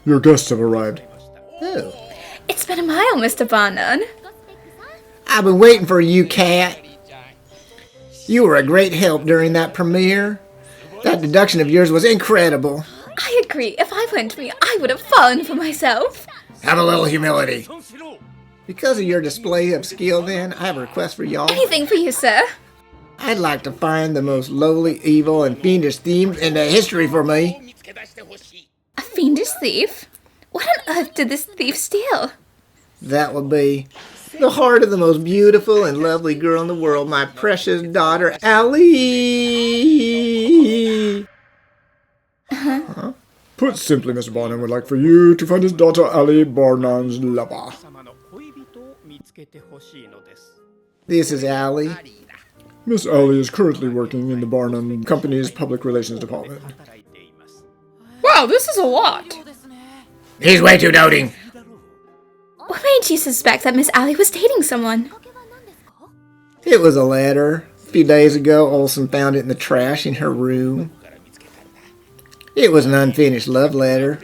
Your guests have arrived. Oh. It's been a while, Mr. Barnum. I've been waiting for you, Kat. You were a great help during that premiere. That deduction of yours was incredible. I agree. If I went me, I would have fallen for myself. Have a little humility. Because of your display of skill, then, I have a request for y'all. Anything for you, sir. I'd like to find the most lowly, evil, and fiendish thieves in the history for me. A fiendish thief? What on earth did this thief steal? That would be the heart of the most beautiful and lovely girl in the world, my precious daughter, Allie. Huh? Put simply, Mr. Barnum would like for you to find his daughter Allie Barnum's lover. This is Allie. Miss Allie is currently working in the Barnum Company's Public Relations Department. Wow, this is a lot. He's way too doting. What made you suspect that Miss Allie was dating someone? It was a letter. A few days ago, Olson found it in the trash in her room. It was an unfinished love letter.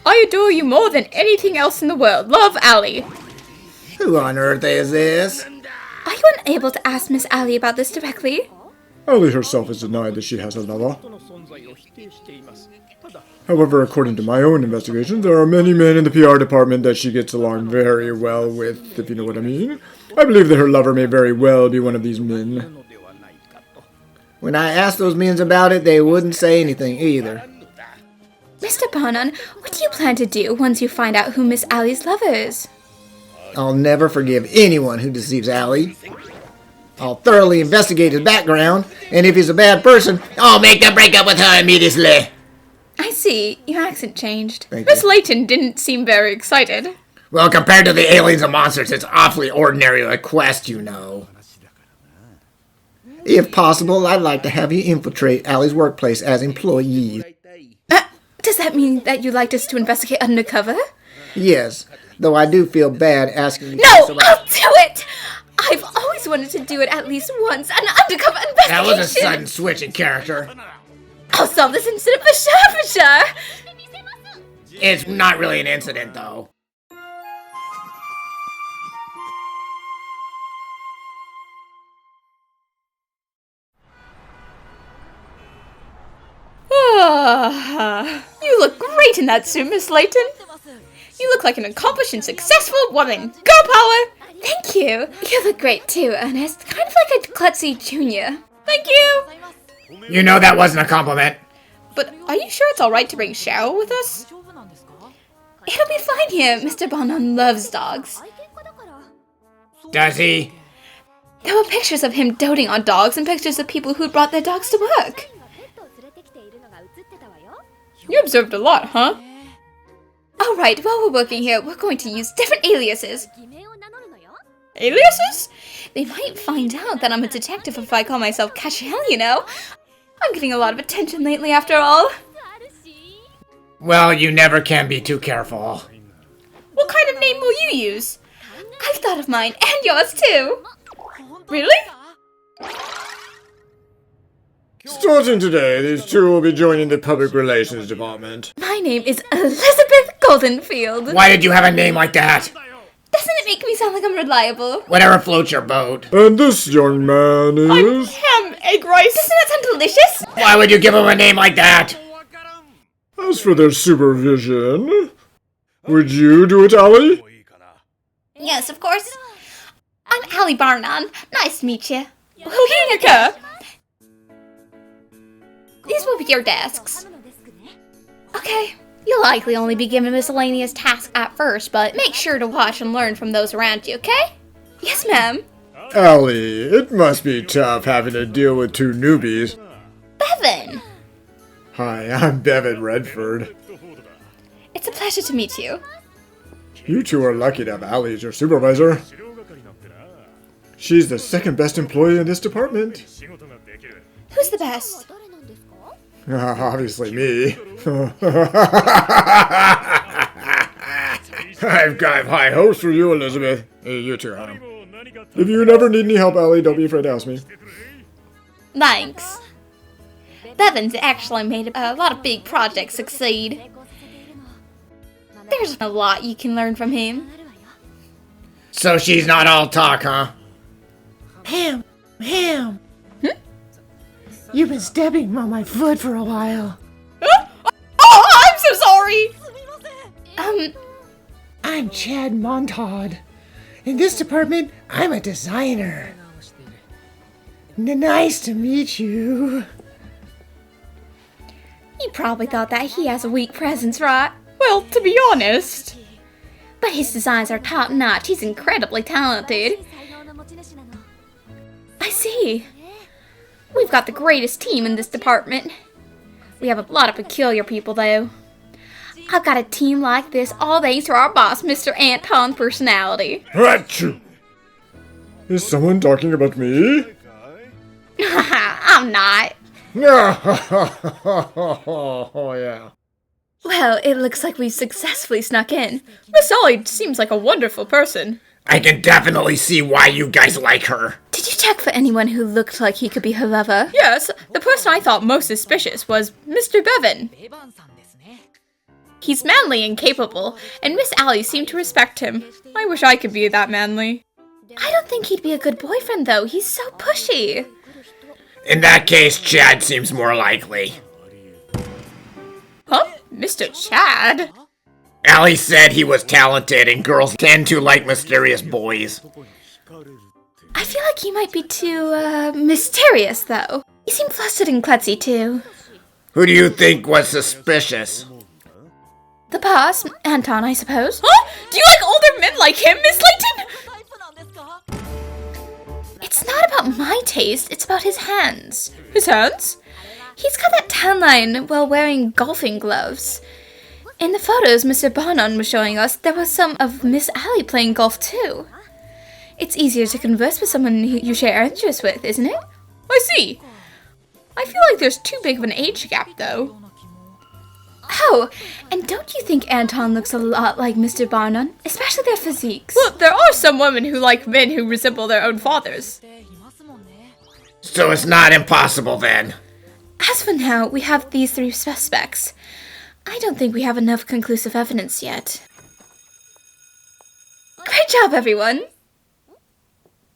I adore you more than anything else in the world. Love, Allie. Who on earth is this? Are you unable to ask Miss Allie about this directly? Allie herself has denied that she has a lover. However, according to my own investigations, there are many men in the PR department that she gets along very well with, if you know what I mean. I believe that her lover may very well be one of these men. When I asked those men about it, they wouldn't say anything either. Mr. Barnum, what do you plan to do once you find out who Miss Allie's lover is? I'll never forgive anyone who deceives Allie. I'll thoroughly investigate his background, and if he's a bad person, I'll make them break up with her immediately. I see. Your accent changed. Thank Miss you. Layton didn't seem very excited. Well, compared to the aliens and monsters, it's awfully ordinary request, you know. If possible, I'd like to have you infiltrate Allie's workplace as employees. Does that mean that you'd like us to investigate undercover? Yes, though I do feel bad asking you. No, I'll do it! I've always wanted to do it at least once, an undercover investigation! That was a sudden switch in character. I'll solve this incident for sure! It's not really an incident, though. You look great in that suit, Miss Layton. You look like an accomplished and successful woman. Girl power! Thank you. You look great too, Ernest. Kind of like a klutzy junior. Thank you. You know that wasn't a compliment. But are you sure it's alright to bring Cheryl with us? It'll be fine here. Mr. Barnum loves dogs. Does he? There were pictures of him doting on dogs and pictures of people who'd brought their dogs to work. You observed a lot, huh? Alright, while we're working here, we're going to use different aliases. Aliases? They might find out that I'm a detective if I call myself Katrielle, you know? I'm getting a lot of attention lately, after all. Well, you never can be too careful. What kind of name will you use? I've thought of mine, and yours too. Really? Starting today, these two will be joining the Public Relations Department. My name is Elizabeth Goldenfield. Why did you have a name like that? Doesn't it make me sound like I'm reliable? Whatever floats your boat. And this young man is... Ham egg rice. Doesn't that sound delicious? Why would you give him a name like that? As for their supervision, would you do it, Allie? Yes, of course. I'm Allie Barnum. Nice to meet you. Huhinaka. These will be your desks. Okay. You'll likely only be given miscellaneous tasks at first, but make sure to watch and learn from those around you, okay? Yes, ma'am. Allie, it must be tough having to deal with two newbies. Bevan. Hi, I'm Bevan Redford. It's a pleasure to meet you. You two are lucky to have Allie as your supervisor. She's the second best employee in this department. Who's the best? Obviously me. I've got high hopes for you, Elizabeth. You too, Ham. If you never need any help, Allie, don't be afraid to ask me. Thanks. Bevan's actually made a lot of big projects succeed. There's a lot you can learn from him. So she's not all talk, huh? Ham! You've been stepping on my foot for a while. Oh, I'm so sorry! I'm Chad Montaud. In this department, I'm a designer. Nice to meet you. You probably thought that he has a weak presence, right? Well, to be honest. But his designs are top-notch. He's incredibly talented. I see. We've got the greatest team in this department. We have a lot of peculiar people, though. I've got a team like this all thanks to our boss, Mr. Anton's personality. Achoo! Is someone talking about me? I'm not. Oh, yeah. Well, it looks like we've successfully snuck in. Miss Ollie seems like a wonderful person. I can definitely see why you guys like her. Did you check for anyone who looked like he could be her lover? Yes, the person I thought most suspicious was Mr. Bevan. He's manly and capable, and Miss Allie seemed to respect him. I wish I could be that manly. I don't think he'd be a good boyfriend, though. He's so pushy. In that case, Chad seems more likely. Huh? Mr. Chad? Allie said he was talented and girls tend to like mysterious boys. I feel like he might be too, mysterious, though. He seemed flustered and klutzy, too. Who do you think was suspicious? The boss, Anton, I suppose. Huh? Do you like older men like him, Miss Layton? It's not about my taste, it's about his hands. His hands? He's got that tan line while wearing golfing gloves. In the photos Mr. Bonon was showing us, there was some of Miss Allie playing golf too. It's easier to converse with someone who you share interests with, isn't it? I see. I feel like there's too big of an age gap, though. Oh, and don't you think Anton looks a lot like Mr. Barnon? Especially their physiques. Well, there are some women who like men who resemble their own fathers. So it's not impossible then. As for now, we have these three suspects. I don't think we have enough conclusive evidence yet. Great job, everyone!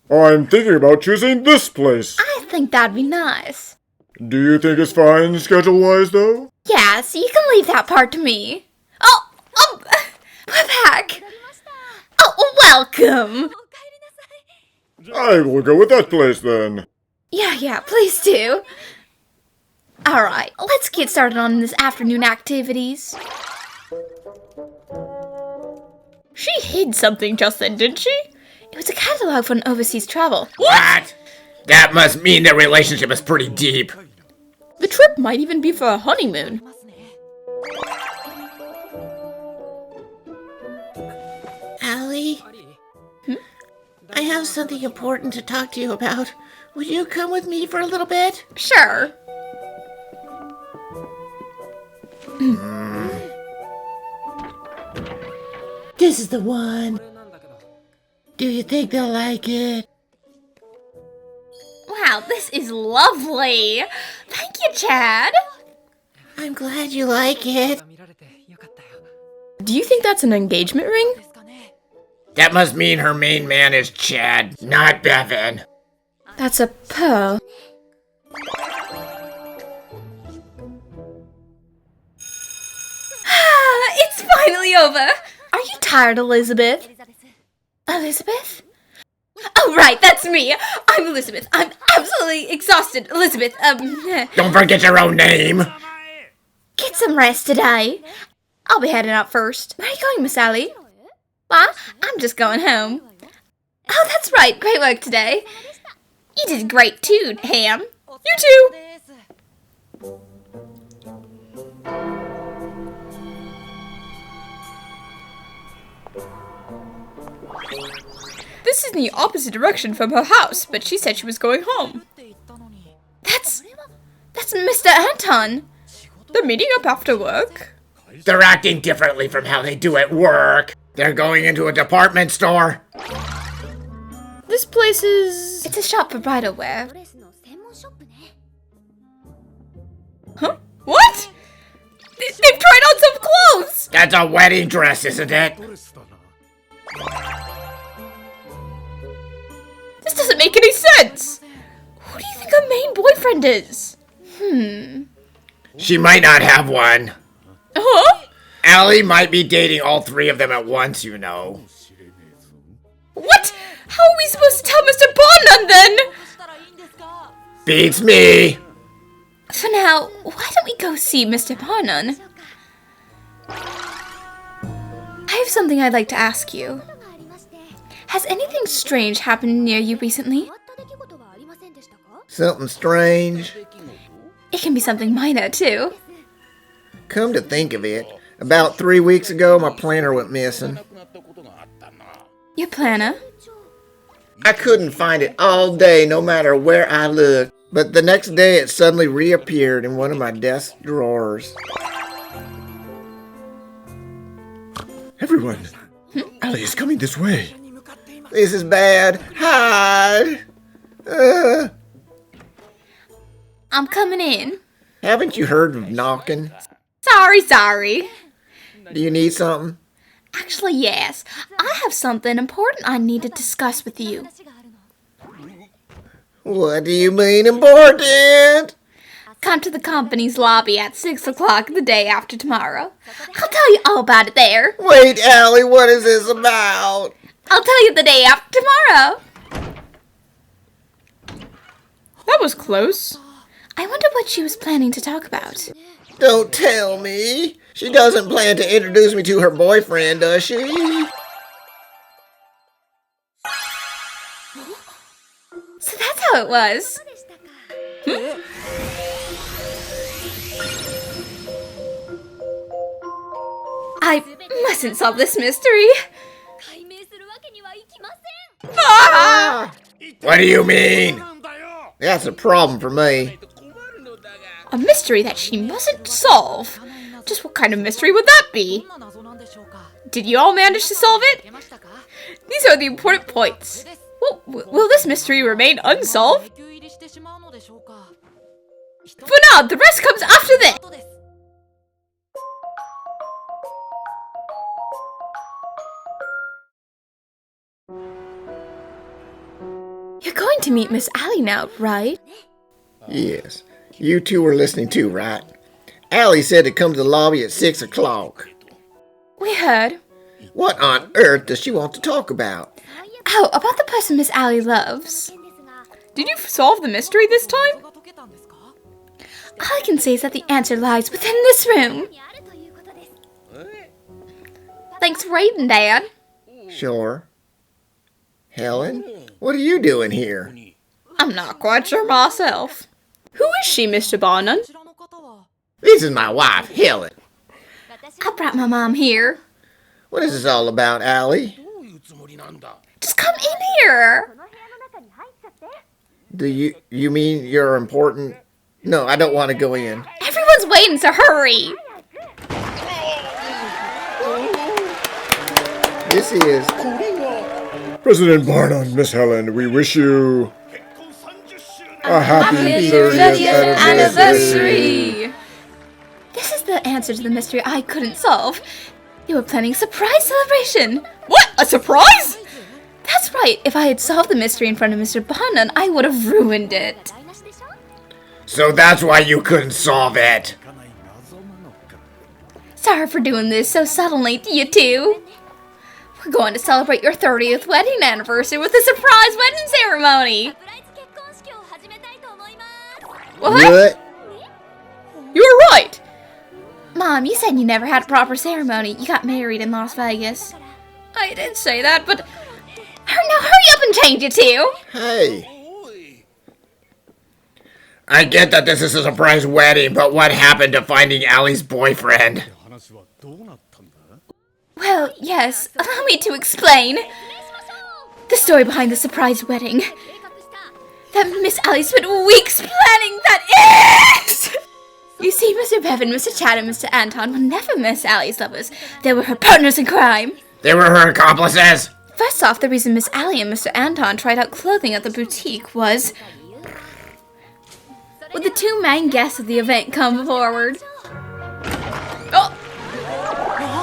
I'm thinking about choosing this place. I think that'd be nice. Do you think it's fine schedule-wise, though? Yeah, so you can leave that part to me. We're back! Oh, welcome! I will go with that place, then. Yeah, please do. Alright, let's get started on this afternoon activities. She hid something just then, didn't she? It was a catalog for an overseas travel. What? That must mean their relationship is pretty deep. The trip might even be for a honeymoon. Allie? I have something important to talk to you about. Would you come with me for a little bit? Sure. This is the one. Do you think they'll like it? Wow, this is lovely. Thank you, Chad. I'm glad you like it. Do you think that's an engagement ring? That must mean her main man is Chad, not Bevan. That's a pearl. It's finally over. Are you tired, Elizabeth? Elizabeth? Oh, right, that's me. I'm Elizabeth. I'm absolutely exhausted. Elizabeth, Don't forget your own name. Get some rest today. I'll be heading out first. Where are you going, Miss Allie? Well, I'm just going home. Oh, that's right. Great work today. You did great too, Ham. You too. This is in the opposite direction from her house, but she said she was going home. That's Mr. Anton. They're meeting up after work. They're acting differently from how they do at work. They're going into a department store. This place is... It's a shop for bridal wear. What? They've tried on some clothes! That's a wedding dress, isn't it? This doesn't make any sense! Who do you think her main boyfriend is? She might not have one. Huh? Allie might be dating all three of them at once, you know. What? How are we supposed to tell Mr. Bonan then? Beats me! For now, why don't we go see Mr. Bonan? I have something I'd like to ask you. Has anything strange happened near you recently? Something strange? It can be something minor, too. Come to think of it, about 3 weeks ago, my planner went missing. Your planner? I couldn't find it all day, no matter where I looked. But the next day, it suddenly reappeared in one of my desk drawers. Everyone, Allie is coming this way. This is bad. Hide! I'm coming in. Haven't you heard of knocking? Sorry. Do you need something? Actually, yes. I have something important I need to discuss with you. What do you mean important? Come to the company's lobby at 6 o'clock the day after tomorrow. I'll tell you all about it there. Wait, Allie, what is this about? I'll tell you the day after tomorrow. That was close. I wonder what she was planning to talk about. Don't tell me. She doesn't plan to introduce me to her boyfriend, does she? So that's how it was. I mustn't solve this mystery. Ah! What do you mean? That's a problem for me. A mystery that she mustn't solve. Just what kind of mystery would that be? Did you all manage to solve it? These are the important points. Will this mystery remain unsolved? For now, the rest comes after this. You're going to meet Miss Allie now, right? Yes. You two were listening too, right? Allie said to come to the lobby at 6 o'clock. We heard. What on earth does she want to talk about? Oh, about the person Miss Allie loves. Did you solve the mystery this time? All I can say is that the answer lies within this room. Thanks for reading, Dad. Sure. Helen, what are you doing here? I'm not quite sure myself. Who is she, Mr. Bonan? This is my wife, Helen. I brought my mom here. What is this all about, Allie? Just come in here. Do you mean you're important? No, I don't want to go in. Everyone's waiting, so hurry. This is... President Barnum, Miss Helen, we wish you a happy 30th anniversary. This is the answer to the mystery I couldn't solve. You were planning a surprise celebration. What? A surprise? That's right. If I had solved the mystery in front of Mr. Bonan, I would have ruined it. So that's why you couldn't solve it. Sorry for doing this so suddenly to you two. We're going to celebrate your 30th wedding anniversary with a surprise wedding ceremony. What? You were right. Mom, you said you never had a proper ceremony. You got married in Las Vegas. I did say that, but... Now hurry up and change it too. Hey. I get that this is a surprise wedding, but what happened to finding Allie's boyfriend? Well, yes, allow me to explain. The story behind the surprise wedding. That Miss Allie spent weeks planning that is! You see, Mr. Bevan, Mr. Chad, and Mr. Anton were never Miss Allie's lovers. They were her partners in crime. They were her accomplices? First off, the reason Miss Allie and Mr. Anton tried out clothing at the boutique was... Would the two main guests of the event come forward? Oh!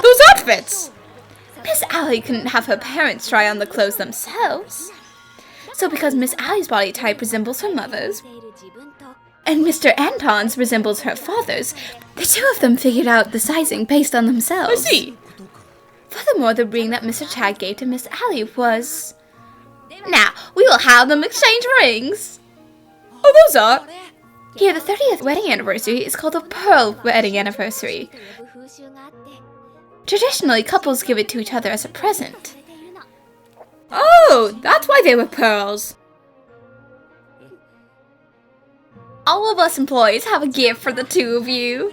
Those outfits! Miss Allie couldn't have her parents try on the clothes themselves. So because Miss Allie's body type resembles her mother's, and Mr. Anton's resembles her father's, the two of them figured out the sizing based on themselves. I see. Furthermore, the ring that Mr. Chad gave to Miss Allie was... Now, we will have them exchange rings. Oh, those are... Here, the 30th wedding anniversary is called a pearl wedding anniversary. Traditionally, couples give it to each other as a present. Oh, that's why they were pearls. All of us employees have a gift for the two of you.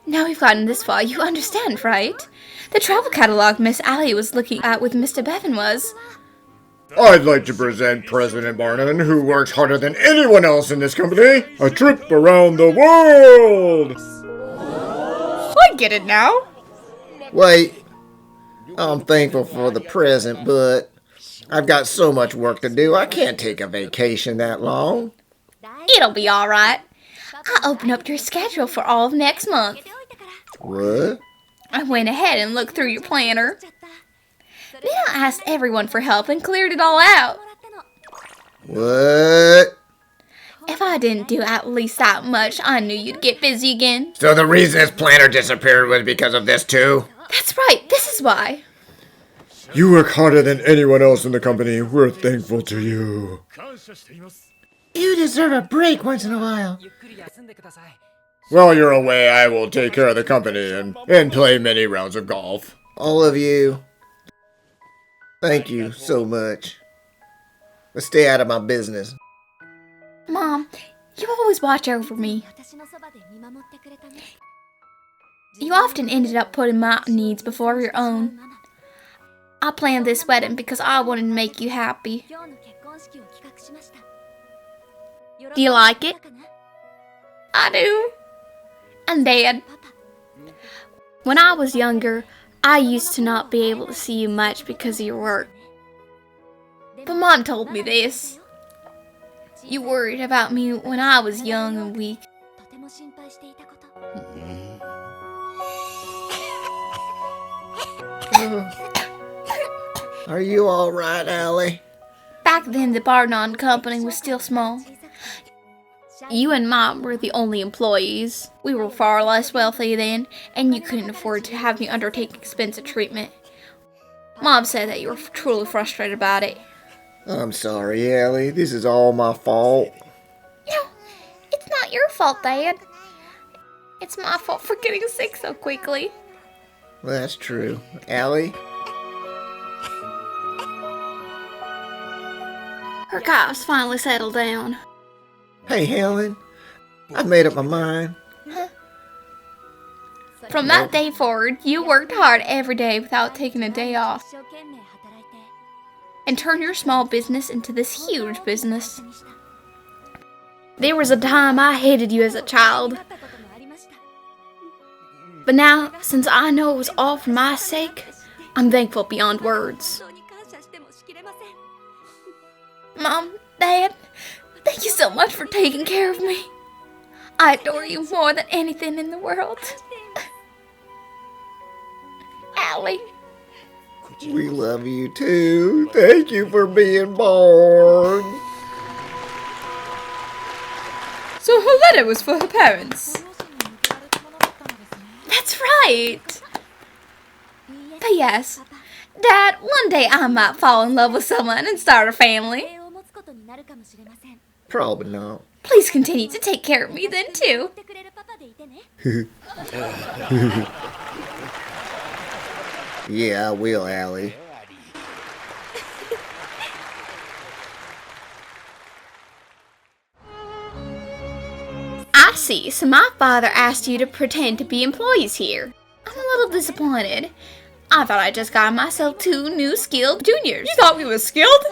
Now we've gotten this far, you understand, right? The travel catalog Miss Allie was looking at with Mr. Bevan was... I'd like to present President Barnum, who works harder than anyone else in this company, a trip around the world! I get it now. Wait, I'm thankful for the present, but I've got so much work to do, I can't take a vacation that long. It'll be alright. I'll open up your schedule for all of next month. What? I went ahead and looked through your planner. Then I asked everyone for help and cleared it all out. What? If I didn't do at least that much, I knew you'd get busy again. So the reason his planner disappeared was because of this too? That's right, this is why. You work harder than anyone else in the company. We're thankful to you. You deserve a break once in a while. While you're away, I will take care of the company and play many rounds of golf. All of you, thank you so much. But stay out of my business. Mom, you always watch over me. You often ended up putting my needs before your own. I planned this wedding because I wanted to make you happy. Do you like it? I do. And Dad. When I was younger, I used to not be able to see you much because of your work. But Mom told me this. You worried about me when I was young and weak. Are you all right, Allie? Back then, the Barnon company was still small. You and Mom were the only employees. We were far less wealthy then, and you couldn't afford to have me undertake expensive treatment. Mom said that you were truly frustrated about it. I'm sorry, Allie. This is all my fault. You know, it's not your fault, Dad. It's my fault for getting sick so quickly. That's true. Allie? Her cough's finally settled down. Hey, Helen. I've made up my mind. From that day forward, you worked hard every day without taking a day off. And turned your small business into this huge business. There was a time I hated you as a child. But now, since I know it was all for my sake, I'm thankful beyond words. Mom, Dad, thank you so much for taking care of me. I adore you more than anything in the world. Allie. We love you too. Thank you for being born. So her letter was for her parents. That's right. P.S. Dad, one day I might fall in love with someone and start a family. Probably not. Please continue to take care of me then too. Yeah, I will, Allie. I see, so my father asked you to pretend to be employees here. I'm a little disappointed. I thought I just got myself 2 new skilled juniors. You thought we were skilled?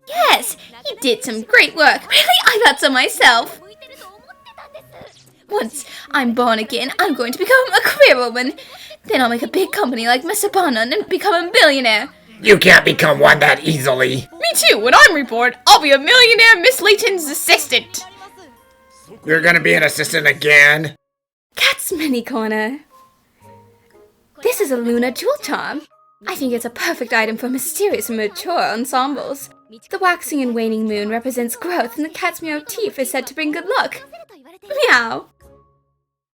Yes, you did some great work. Really? I thought so myself. Once I'm born again, I'm going to become a career woman. Then I'll make a big company like Mr. Bonan and become a billionaire. You can't become one that easily. Me too. When I'm reborn, I'll be a millionaire Miss Layton's assistant. You're gonna be an assistant again? Cat's Mini Corner. This is a lunar jewel charm. I think it's a perfect item for mysterious and mature ensembles. The waxing and waning moon represents growth, and the cat's motif is said to bring good luck. Meow.